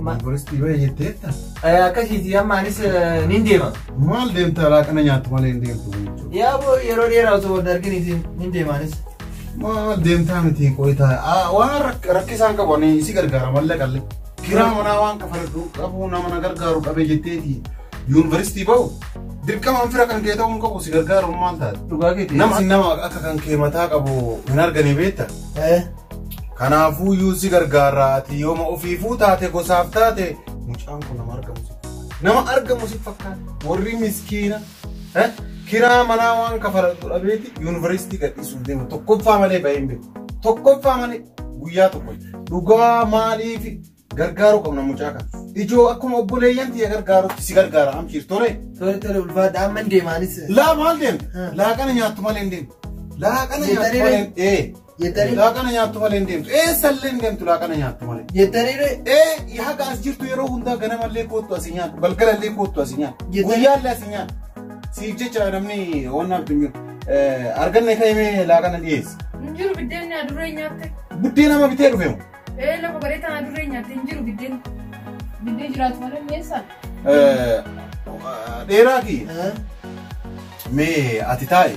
University baay'eetti. Akkasitti ammaanis nin deema. Maal deemta laaqana nyaattu malee hin deemtu. Yaa boo yeroo dheeraa osoo darginiitiin nin deemaanis. Maal deemtaa miti qoytaa waan rakkisaan qabu ani si gargaara malee qallee. Kiraa manaa waan kafaladhu qabu nama na gargaaru qabee jetteeti University bahu dirqama fira kan kee ta'uun qabu si gargaaru maal taate. Dhugaa keetii. Nama akka kan kee mataa qabu hin arganii beekta. Kanaafuu yuusi gargaaraati yooma ofiifuu taate gosaaf taate mucaan kun nama argamu si fakkaata warri miskiina kiraa manaa waan kafaladhu dhabeeti University gadhiisuuf deemu tokkoffaa malee baheen beeku tokkoffaa malee guyyaa tokko dhugaa maaliif gargaaru qabna mucaa kan ijoo akkuma obboleeyyan tiya gargaarutti si gargaara amchiir tole ulfaadha amma hin deemaanis laa maal deemta laaqana nyaattu malee hin deemtu laaqana nyaattu malee laaqana nyaattu malee hin deemtu salleen deemtu laaqana nyaattu malee jettanii haga as jirtu yeroo hundaa ganamallee koottu asii nyaatu galgalallee koottu asii nyaatu guyyaallee asii nyaatu siif jecha namni waan addunyu arganne ka'imee laaqana dhiyeessi. Injiru biddeen adurree nyaatte. Buddeen nama bitee dhufeemu. Lafa bareetaan adurree nyaatte injiru biddeen jiraatu malee meeshaan. Dheeraati. Mee ati taa'e.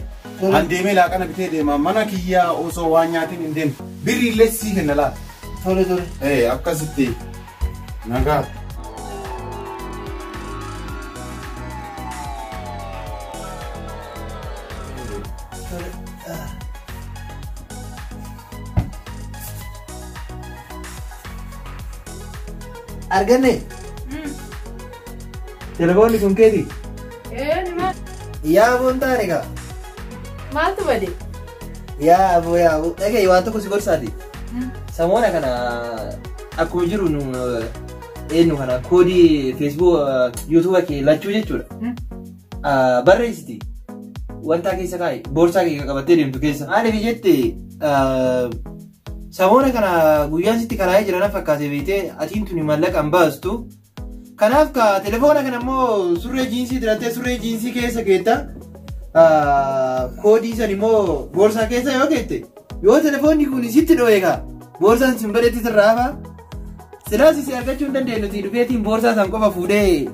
An deemee laaqana bitee deema mana kiyyaa osoo waan nyaatiin hin deemtu biriillee sii kenna laata. Tole. Akkasitti nagaa. Arganne. Telefoonni kun keeti. Nima. Yaa boon taane kaa. Maaltu bade? Yaa boo. Dhagaye waan tokko si gorsaati. Samoona kana akkuma jiru eenyu kana koodii Facebook YouTube kee lachuu jechuudha. Barreessiti. Wanta keessa kaa'i boorsaa kee qabattee deemtu keessa. Maaliif jette samoona kana guyyaan sitti karaa'ee jirana fakkaate beekte atiin tuni mallaqaan baastu. Kanaaf ka telefoona kana immoo surree jiinsii dirattee surree jiinsii keessa keetta. Koodii san immoo boorsaa keessa yoo keette yoo telefoonni kun sitti dho'eegaa boorsaan sin badeetti sirraafa silaas si argachuu hin dandeenyuti dhufeetiin boorsaa san qofa fuudhee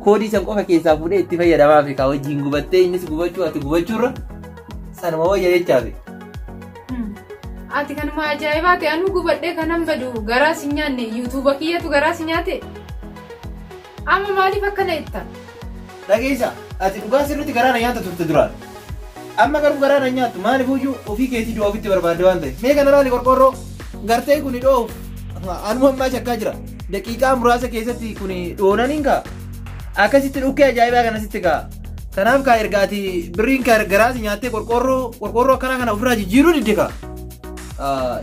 koodii san qofa keessaa fuudhee itti fayyadamaa fi wajjin gubattee innis gubachuu ati gubachuurra sanuma wayya jechaafi. Ati kanuma ajaa'ibaati anu gubadhee kanan badu garaa si nyaanne yuutuuba kiyyatu garaa si nyaate amma maaliif akkana jetta? Dhageessa ati dhugaa sirriitti garaa na nyaata turte duraan amma garuu garaa na nyaattu maaliif iyyuu ofii keetii du'a ofitti barbaadde waan ta'eef mee kana laali qorqorroo gartee kun dhoof anuma ammaa shakkaa jira daqiiqaa muraasa keessatti kun dhoonaniin kaa akkasitti dhukkee ajaa'ibaa kanasitti kaa kanaaf kaa ergaati birriin kaa garaasi nyaattee qorqorroo akkanaa kana ofirraa jijjiiruu didde kaa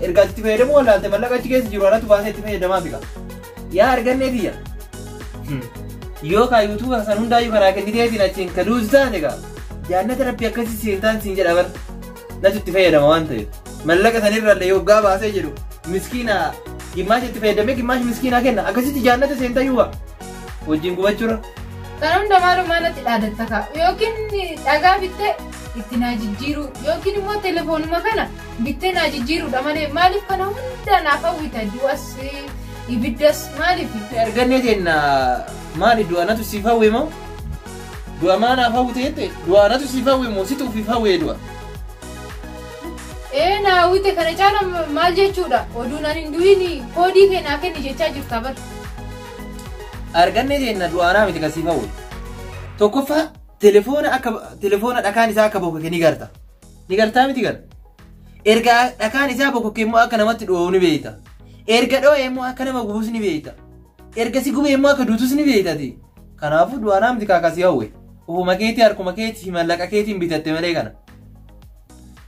ergaati itti fayyadamuu wallaalte mallaqa achi keessa jiru alatti baasee itti fayyadamaa fi kaa yaa argannee biyya yoo kaa yuutuuba san hundaayyuu karaa kenniteetiin achiin ka duusi taate kaa jaannata rabbi akkasii seentaan siin jedha bar natu itti fayyadama waan ta'eef mallaqa sanirraallee yoggaa baasee jedhu miskiina gimaash itti fayyadamee gimaash miskiinaa kenna akkasitti jaannata seentayyuuba wajjin gubachuurra. Kana hunda maalumaa natti dhaadatta kaa yookiin dhagaa bittee itti naa jijjiiru yookiin immoo telefoonuma kana bittee naa jijjiirudha malee maaliif kana hunda naaf hawwita du'as ibiddas maaliif? Argannee jenna maali du'aanatu siif hawwe moo? Du'a maa naaf hawwite jette du'aanatu siif hawwe moo situ ufiif hawwee du'a? Na hawwite kana caala maal jechuudha oduun ani hin du'in koodii keenyaa kenni jechaa jirta bar. Argannee jenna du'aanaa miti kan siif hawwe. Tokkoffaa telefoona dhakaan isaa akka bokkokee ni garta. Ni gartaa miti gara. Erga dhakaan isaa bokkokee immoo akka namatti dho'uu ni beekta. Erga dho'ee immoo akka nama gubuus ni beekta. Erga si gubee immoo akka duutus ni beektati. Kanaafuu du'aanaa miti kaakasii hawwe. Ofuma keetii harkuma keetii mallaqa keetiin bitatte malee kana.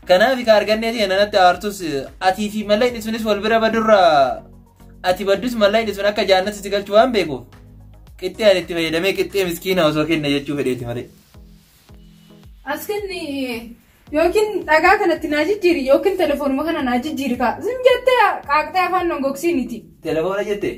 Kanaaf ka argannee jenna natti aartus atii fi mallaqni sunis wal bira badurra ati baddus mallaqni sun akka jaannatti galchuu waan beekuuf. Qixxee ani itti fayyadamee qixxee miskiina osoo kenna jechuu fedheeti malee. As kenni yookiin dhagaa kanatti naa jijjiiri yookiin telefoonuma kana naa jijjiiri kaa. Sin jettee qaaqxee afaan nongoksiiniti. Telefoona jettee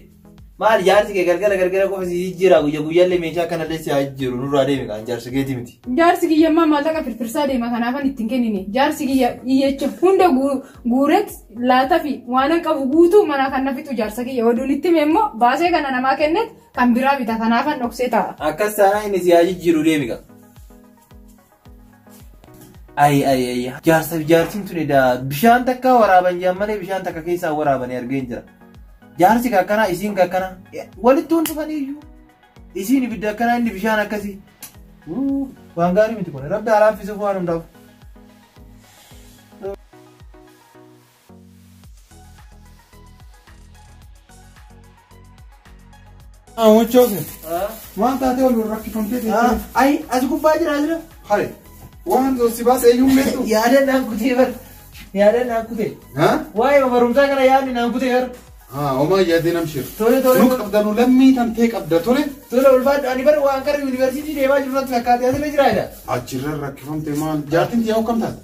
Maal jaarsi kee gargara qofa si jira guyyaallee meeshaa kanallee si jiru nurraa deeme kan jaarsi keeti miti. Jaarsi kiyyammaa maallaqa firfirsaa deema kanaafan ittiin kennine. Jaarsi kiyya iyyecha hunda guuret laata fi waan qabu guutuu mana kan nafitu jaarsa kiyya oduun itti immoo baasee kana namaa kennet kan biraa bita kanaafan dhoksee ta'a. Akkas taanaa inni si jiru deemi kan. Ay jaarsiin tuni bishaan takka waraaban jammalee bishaan takka keessaa waraabanii argeen jira. Jaarsi kakkana isiin kakkana walitti hundufaniyyuu isiin ibidda akkana inni bishaan akkasii waan gaarii miti kun rabbi alaafisuuf waan hundaaf. Muchoose waan taatee ol rakkifamtee ay as gubbaa jira hai waan si baas eeyyuun beektu yaada naan kutee bar yaada naan kutee waa'ee barumsaa kana yaadni naan kutee bar. Oma yaadeen amshir. Tole. Nu qabdanu lammii tantee qabda tole. Tole ulfaadhu ani bara waan gara yuunivarsiitii deemaa jiru natti fakkaate asirra jiraadha. Achirra rakkifamte maal jaartiin tiyyaa hokkam taate?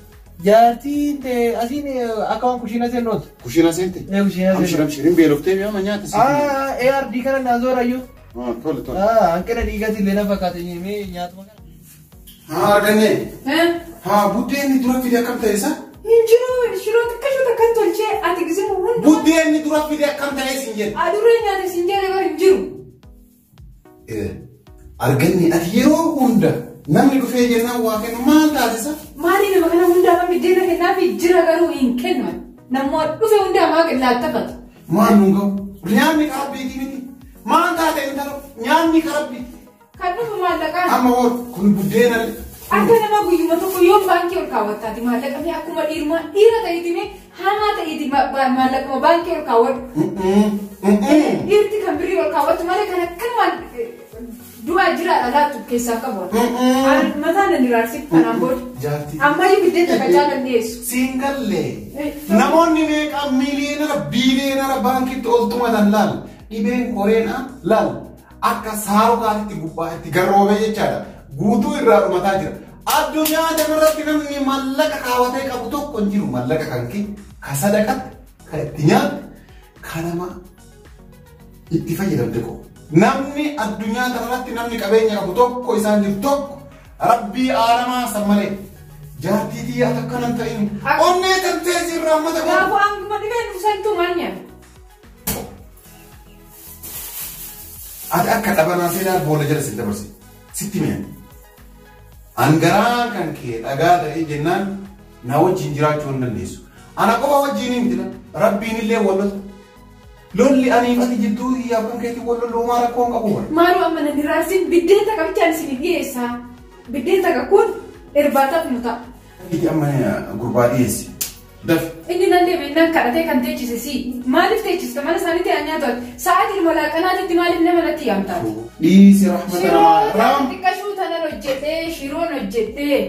Jaartiin tee asiin akka waan kushiina seennooti. Kushiina seente? Kushiina seente. Amshirin beeloftee mi'aama nyaata si. ARD kana naan zoorayyuu. Tole. Hanqina dhiigatti illee na fakkaate mee nyaatuma kana. Argannee. Buddeenni dura fide akkam ta'e isa? Shiroo xiqqashuu takkan tolchee ati gisee hunda. Buddeenni dura fide akkam ta'e siin jedhe. Adurree nyaata siin jedhe bara hin jiru. Arganne ati yeroo hunda namni dhufee jennaan waa kennu maal taasisa? Maali nama kana hundaafan biddeena kennaafi jira garuu hin kennu. Namoota dhufe hundaa maa laattafatu. Maal nuun gahu? Nyaanni qarabbiitii miti. Maal taate intala nyaanni qarabbii. Kan dhufu maallaqaan. Amma hoo kun buddeena. Akka nama guyyuma tokko yoo baankii ol kaawwattaati maallaqni akkuma dhiira ta'eetime hamaa ta'eeti maallaquma baankii ol kaawwadhu. Dhiirti kan birii ol kaawwattu malee kan akkanumaan du'aa jiraadha laattu keessaa qabu. Mataan na diraarsiif kanaan booda. Ammayyuu biddeen takka jaalan dhiyeessu. Siin gallee. Namoonni meeqa miiliyoonara biiliyoonara baankiitti oltumatan laal dhibeen koreenaa laal akka saarokaatti gubbaa itti garroobee jechaadha. Guutuu irraa dhumataa jira. Addunyaa damarratti namni mallaqa kaawwatee qabu tokko hin jiru. Mallaqa kan kee, ka sadaqatti, ka itti nyaatu, ka nama itti fayyadamte qabu. Namni addunyaa damarratti namni qabeenya qabu tokko isaan jiru tokko rabbii aalamaa san malee. Jaartii xiyyaa takka nan ta'in. Onnee tantee sirraa mata qabu. Gaafa hanguma dhibeen dhufsantuu maal nyaata? Ati akka dhabanaa seenaa boolla jala si dabarse. Sitti mi'a. Angaraa kan kee dhagaa ta'ee jennaan na wajjin jiraachuu hin dandeessu. Ana qofa wajjin hin miti rabbiin illee wallota. Lolli aniif ati jidduu hiyyaaf kan keetii walloluu maa rakkoon qabu bara. Maaloo amma na diraarsiin biddeen takka bichaan isin dhiyeessaa. Biddeen takka kun irbaataaf nu ta'a. Iti amma gurbaa dhiyeessi. Dafi. Inni nan deeme nan kadhatee kan teechise si maaliif teechiste mana isaaniitti aan nyaatu sa'aatiin malaaqanaatitti maaliif nama natti yaamtaa? Dhiisi rahmata namaa. Xiqqashuu tanan hojjedhee shiroon hojjedhee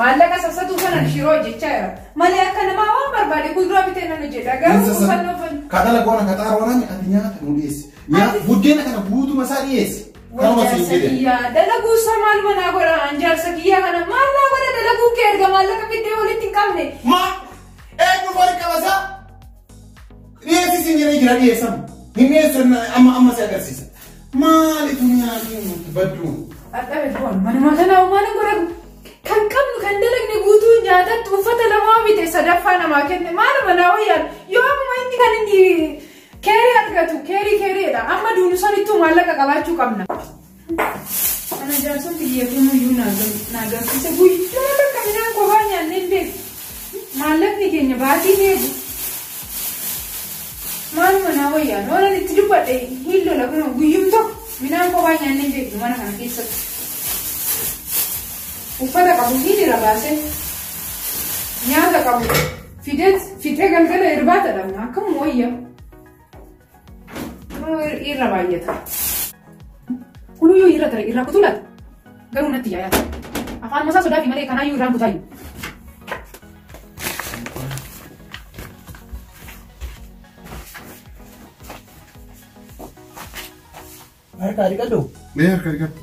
maallaqa sassatuu kanan shiroo hojjechaa jira malee akka namaa waan barbaade kuduraa bitee nan hojjedha garuu uffannoo fannu. Kadhala goona kaxaaroonaan ati nyaata nu dhiyeessi. Buddeena kana guutuma isaa dhiyeessi. Dalaguu isaa maal manaa godha anjaarsa kiyyaa kana maal naa godha dalaguu kee erga maallaqa biddee walitti hin qabne. Eenyu fooni qabasaa? Dhiyeessi siin jedhee jira dhiyeessamu. Hin dhiyeessan amma si agarsiisa. Maaliif nyaanni nuti badduun? Adhabe foon manuma kanaa maal godhamu? Kan qabnu kan dalagne guutuu nyaatatti uffata lamaa bite sadaffaa namaa kenne maal manaa wayyaan yoo amma inni kan inni keerii argatu keeriidha amma duunu sanittuu maallaqa qabaachuu qabna. Ana jaarson biyyeetuun iyyuu naagarsiise guyyaa bakka midhaan qofaa nyaannee hin beeku. Maallaqni keenya baatiin eegu. Maaluma naa wayyaan oolan itti dubbadhe hin lola kun guyyuun tokko midhaan qofaa nyaannee hin beeknu mana kana keessatti. Uffata qabu hidhira baasee nyaata qabu fixee galgala irbaata dhabna akkam wayya. Irra baay'ata. Kunuyyuu irra kutulata garuu natti yaayata. Afaan masaa sodaa fi malee kanaayyuu irraan kutaayyuu. Harka arigadhu. Harka arigadhu.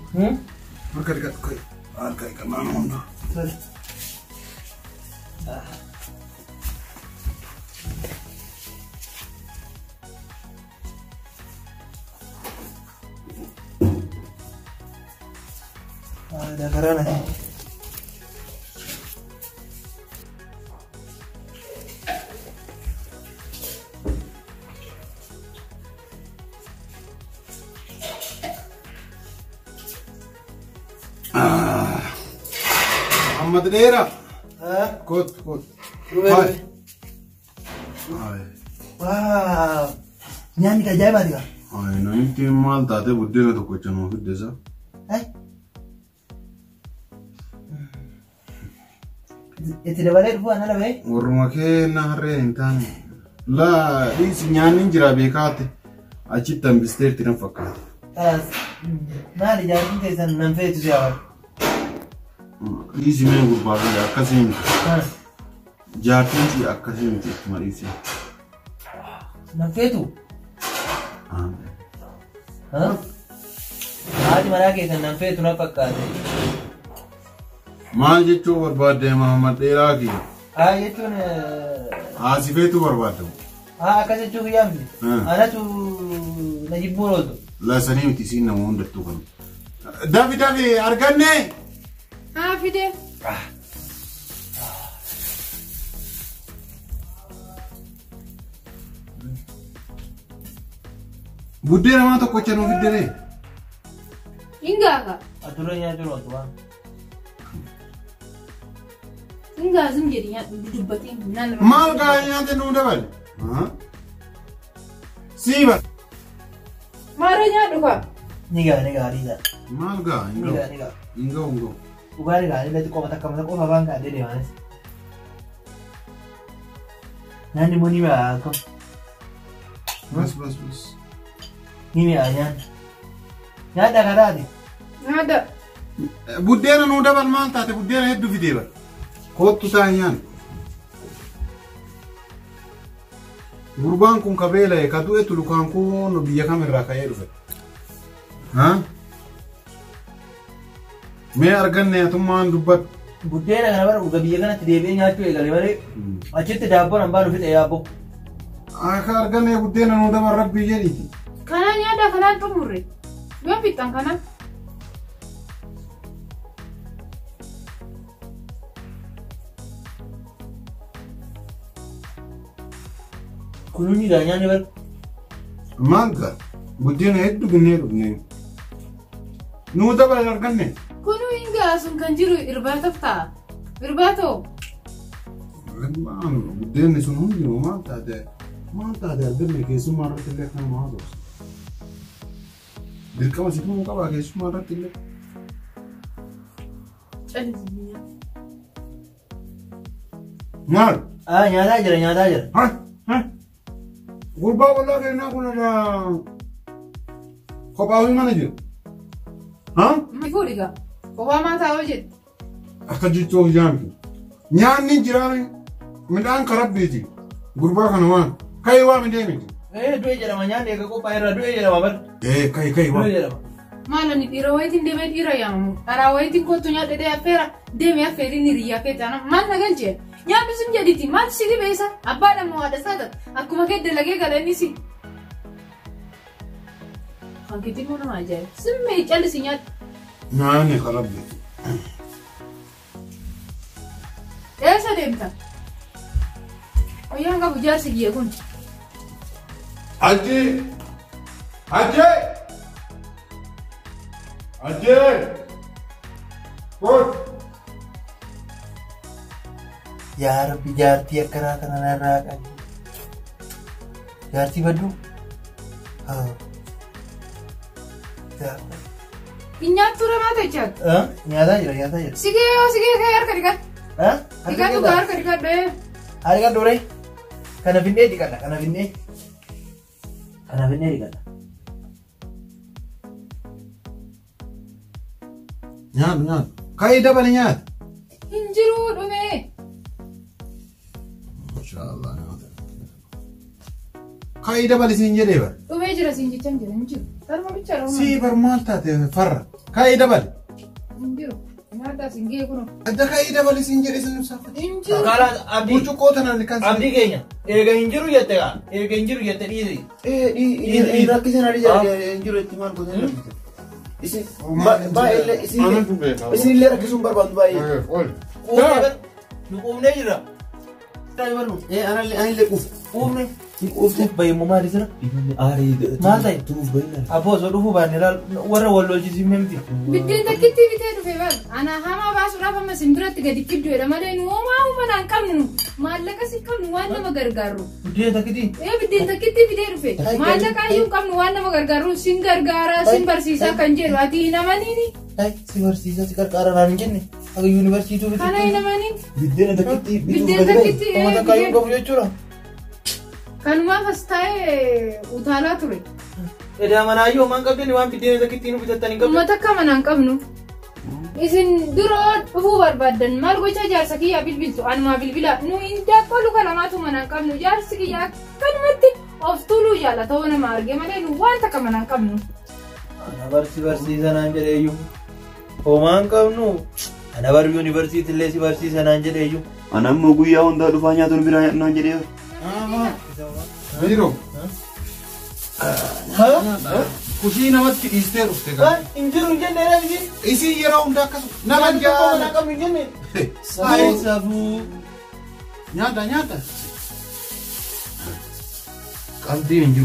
Harka arigadhu. Harka arigadhu. Maal hundaa. Ada karana. Ahmad Dera. Kot. Hai. Wow. Nyaanni ka ajaa'ibaati kaa. Hai, namni maal taate buddeena tokko chanuu fiddesa. Itti dabalee dhufuu ana labee. Warruma kee naarree hin taane. Laa dhiisi nyaanni jira beekaate achitti hambistee itti nan fakkaata. Maali jaartiin keessan nan feetu si hawaasa. Dhiisi mee gurbaa fi akkasii miti. Jaartiin si akkasii miti ittuma dhiisi. Nan feetu? Haati manaa keessan nan feetu na fakkaate. Maal jechuun barbaadde Mahamad Dheeraa kiyya? Jechuun Si feetu barbaaddamu. akkas jechuuf yaamti. Anatu na jibbuu ooltu. Laasanii miti siin nama hundattuu kanu. Dafi arganne! Fide. Buddeena maa tokko chanuu fiddere? Ingaaga. Aturre nyaachuu ooltu waan. Ingaa zim jedhi dubbatiin naan. Maal gaa nyaate nuu dabale? Siiba. Maara nyaadhu kaa. Nigaa dhiisaa. Maal gaa? Nigaa. Ingoo. Ugaali gaa illee xiqqoo takka mata qofa baan gaa deemaanis. Nyaanni immoo ni mi'aa akkam. Bas. Ni mi'aa nyaanni. Nyaadha karaati. Nyaadha. Buddeena nuu dabal maal taate buddeena hedduu fidee bara. Kottu taa nyaan. Gurbaan kun kabeela ka du'e tulukaan kun biyya kamirraa ka'ee dhufe. Mee arganne atummaan dubbatu. Buddeena kana bara dhuga biyya kanatti deebi'ee nyaachuu eegale malee achitti daabboon hambaa dhufe yaabbo. Akka arganne buddeena nuu dabal rabbii jedhiiti. Kana nyaadha kanaan xumurre. Yoo fixan kana. Kununni gaa nyaanni bara. Maal gaa? Buddeena hedduu binnee dhufnee. Nuu dabal arganne. Kunu ingaa sun kan jiru irbaataaf ta'a. Irbaatoo. Buddeenni sun hundinuu maal taate arganne keessummaa irratti illee kan maa ta'u. Dirqama situu qabaa keessummaa irratti illee. Callisii. Maal? Nyaataa jira. Gurbaa walaa kennaa kun irraa kophaa mana jiru. Fuudhiga. Kophaa maataa hoo jedhu. Akka jechuuf jaamtu. Nyaanni jiraan midhaan karabbiiti. Gurbaa kana waan. Ka'ee waa midhee miti. Du'e jedhama nyaanni eega qophaa irraa du'e jedhama bara. Ka'ee waa. Du'e jedhama. Maalani dhiira wayitiin deemee dhiira yaamamu. Dharaa wayitiin kottu nyaadhee affeera deemee affeeriin hiriyaa keettaana maal na galchee? Nyaanni sun jedhiti maal si dhibeessa? Abbaadha moo haadha isaa ta'a? Akkuma kee dalagee galanii si. Kan keetiin moo nama ajaa'iba? Simmee callisi nyaadhu. Nyaanni karabbiiti. Eessa deemta? Wayyaan qabu jaarsi kiyya kun. Ajjee! Koot! Yaa Rabbi jaartii akkanaa kana narraa qabi. Jaartii badduu? Nyaattu ramaa ta'echaatu. Nyaataa jira. Sigee kee harka dhiqadhu. Dhiqadhu gaa harka dhiqadhu. Dhiqadhu ree. Kana finnee dhiqadha. Kana finnee dhiqadha. Nyaatu. Ka'ee dabale nyaata. Hin jiru dhume. Inshaallah nyaata. Ka'ee dabale siin jedhee bara. Dhumee jira siin jechaan jira hin jiru. Tarma bicha dhumaa. Sii bar maal taate farra. Ka'ee dabale. Hin jiru. Nyaata siin gee kunoo. Adda ka'ee dabale siin jedhee siin ibsaafate. Hin jiru. Kalaas abdii. Burcuqqoo tanaan kan Abdii keenya. Eega hin jiru jette gaa. Eega hin jiru jette dhiisi. Rakkiseen adii jira hin jiru itti maal godhee rakkise. isin baay'ee isin illee rakkisuun barbaadu baay'ee. Nu quufnee jirra. Anillee quufne. Quufne bayyammoo maali jira? Maal ta'e? Abboo osoo dhufuu baanne warra wal lolchisiin himti. Biddeen takkitti bitee dhufe bara. Ana hamaa baasuudhaaf amma simbiratti gadi fidduudha malee nu homaa naan qabnu maallaqa si qabnu waan nama gargaaru. Biddeen takkitti? Biddeen takkitti bitee dhufe. Maallaqa iyyuu qabnu waan nama gargaaru sin gargaara sin barsiisaa kan jedhu ati hin amaniini. Si barsiisaa si gargaara naan hin jenne. Akka yuunivarsiituu bituu. Kana hin amaniin. Biddeen takkitti Biddeen takkitti. Uummata kaayyuu qabu jechuudha. Kanumaaf as taa'ee utaalaa ture. Edaa manaayyoo maan qabdeen waan biddeen takkitti nu bitattan hin qabdu. Uummata akka manaan qabnu. Isin duroo dhufuu barbaaddan maal gocha jaarsa kiyyaa bilbiltu anumaa bilbila nu indaaqqoo luka lamaatu manaan qabnu jaarsi kiyyaa akkanumatti of tuuluu jaallata hoo nama arge malee nu waan takka manaan qabnu. Ana barsiisa naan jedheeyyuu. Homaan qabnu. Ana bar yuunivarsiitii illee si barsiisa naan jedheeyyuu. Ana ammoo guyyaa hundaa dhufaa nyaatuun biraa naan jedhee. Biro. Kushii namatti dhiistee dhufte gaa. Injiru hin jenne reebi. Isin yeroo hundaa akkasuma nama Nama qabnu hin jenne. Saafuu. Nyaata. Qalbii hin jiru.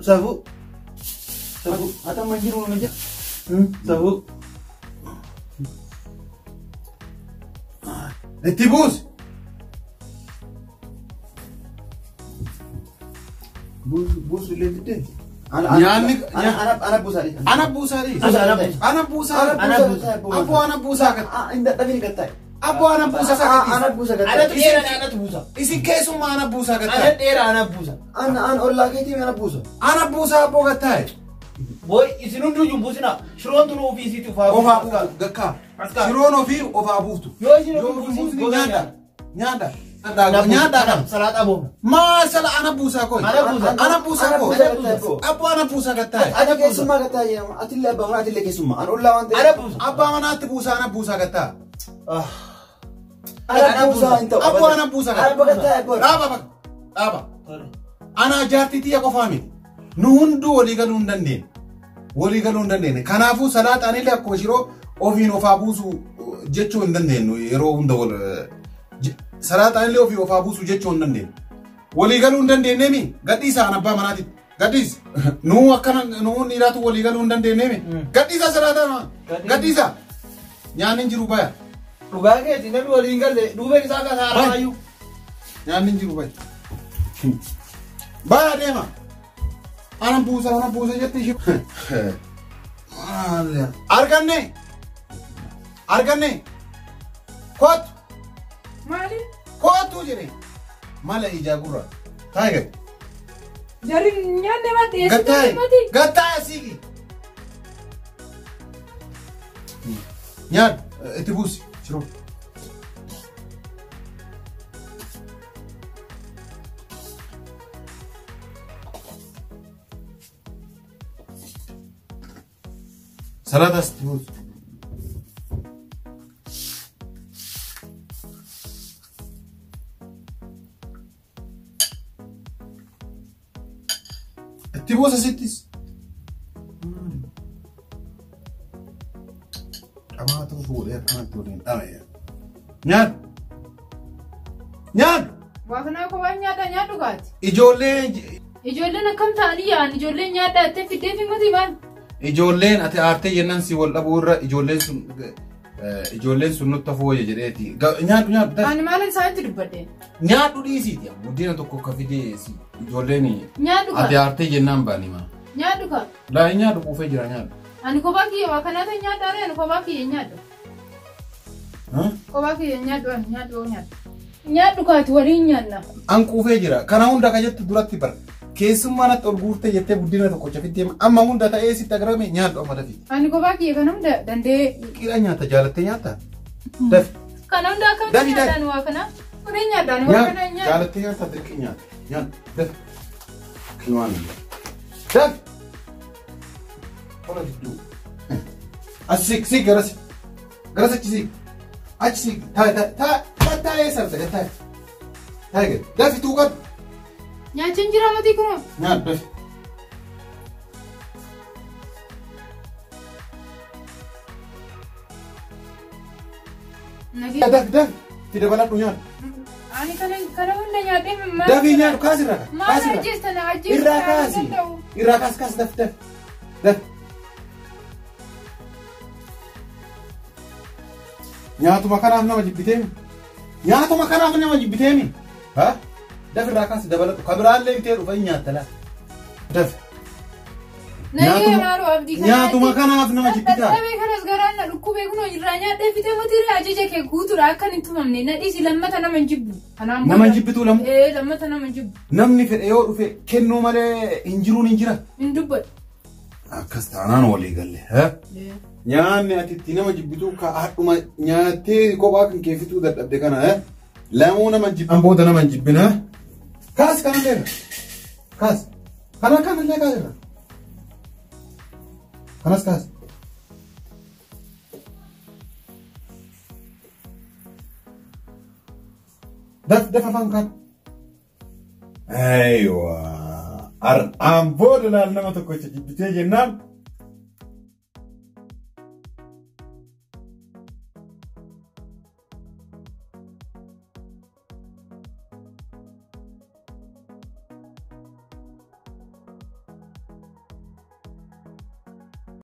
Saafuu. Ata manjiru nama jira. Saafuu. Itti buusi. Buusu illee diddee. Ana buusaadhi. Abboo ana buusaa gata. Indadhabini gattaa'e. Abboo ana buusaa sagatti. Ana buusa gattaa'e. Anatu dheeraa anatu buusa. Isin keessummaa ana buusaa Ana gataa. dheeraa ana buusa. An ollaa keetii ana buusa. Ana buusaa abboo gataa. Boy isin hunduu jumbuusina. Shiroon tunu ofiisiitti ufaa Ofaa buutu gakkaa. Shiroon ofii ofaa buutu. Yoo isin Yoo ofii buusni buusiin nyaata. nyaata salaaxaa boona. Maasala ana buusaa koo. Ana buusaa koo. Abboo ana buusaa gataa. Ati keessummaa gataa jedhama. Atillee abbaa manaa atillee keessummaa. An ollaa waan ta'eef. Abbaa manaatti buusaa ana buusaa gataa. Ana buusaa hin ta'u. Abboo ana buusaa gataa. Dhaaba. Dhaaba. Ana jaartii xiyya qofaa miti. Nu hunduu walii galuu hin dandeenye. Kanaafuu salaaxaan illee akkuma shiroo ofiin ofaa buusu jechuu hin dandeenyu yeroo hunda salaaxaan illee ofii ofaa buusu jechuu hin dandeenyu. Walii galuu hin dandeenyeemi gadhiisaa an abbaa manaatitti. Gadhiis. Nuu akkana nuu dhiiraatu walii galuu hin dandeenyeemi. Gadhiisaa salaaxaan gadhiisaa. Nyaanni hin jiru baya. Dhugaa keeti namni walii hin galle duubeen isaa akka saaraayyuu. Nyaanni hin jiru baya. Baya deema. Ana buusa jetti shi. Arganne. Kootu. Maali? Kootu jedhe. Mala ijaa gurra. Taa'e. Jarri nyaanne mati eessatti mati. Gattaa'e siigi. Nyaad itti buusi shiroo. Salatas itti buusi. Itti buusa sittis. Dhamaatu fuudhee akkanatti waliin dhama'e. Nyaadhu. Waa kanaa kophaan nyaadhaa nyaadhu kaati. Ijoolleen akkam ta'anii yaa'an ijoolleen nyaadhaa itti fiddee fi mati maal? Ijoolleen ati aartee jennaan si wal dhabuu irra ijoolleen sun nutti fooyye jedheeti. Nyaadhu. Ani maaliin isaanitti dubbadde? Nyaadhu dhiisiiti. Buddeena tokko akka fidee ijoolleen nyaadhu kaa. ati aartee jennaan baani maa. Nyaadhu kaa. Laa nyaadhu quufee jira nyaadhu. Ani kophaa kiyya waa kanaa ta'e nyaadhaa ree ani kophaa kiyya nyaadhu. Kophaa kiyya nyaadhu ani nyaadhu. Nyaadhu kaati waliin nyaanna. An quufee jira. Kana hunda ka jettu duratti bara. Keessummaa natti ol guurtee jettee buddeena tokko cafittee amma hunda ta'ee sitti agarame nyaadhu amma dafi. Ani kophaa kiyya kana hunda dandee. Qira nyaata jaalattee nyaata. Dafi. Kana hunda akkamitti nyaadhaan waa kana? Waliin nyaadhaan waa kana nyaadha. Jaalattee nyaata dirqi nyaata. Nyaata. Dafi. Kilwaan. Dafi. Kola jidduu. Asii garasi. Garasichi sii. Achi sii. Taa'ee sarta taa'ee. Taa'ee gadi. Dafi tuuqadhu. Nyaachiin jira matii kunoo. Nyaadhu dafi. Daf tidak balap punya. Ani kana hunda nyaadhe maal. Dafinya kasirra. Maal ajjeestana Irra kas daf. Nyaatuma kanaaf nama jibbiteemi. Nyaatuma kanaaf nama jibbiteemi. Ha? Daf irraa kaasi dabalatu. Kabiraallee bitee dhufa nyaatta laa. Daf. Nyaatuma kanaaf nama jibbitaa. Dhaabee kanas garaan na dhukkubee kunoo irraa nyaadhee fitee motiiree ajaja kee guutuudha akka hin tumamne nadhiisi lammata nama hin jibbu. Nama hin jibbituu lamu? Lammata nama hin jibbu. Namni fedhe yoo dhufe kennuu malee hin jiruun hin jira. Hin dubbadhu. Akkas taanaan walii galle. Nyaanni ati itti nama jibbituu ka haadhuma nyaattee kophaa kan keessituu dadhabde kana lamuu nama hin jibbin. Booda nama hin jibbina. Kaas kanallee kaas. Kanallee kaasirra. Kanas kaas. Daf afaan kan. Aywa. Booda laal nama tokko jibbitee jennaan.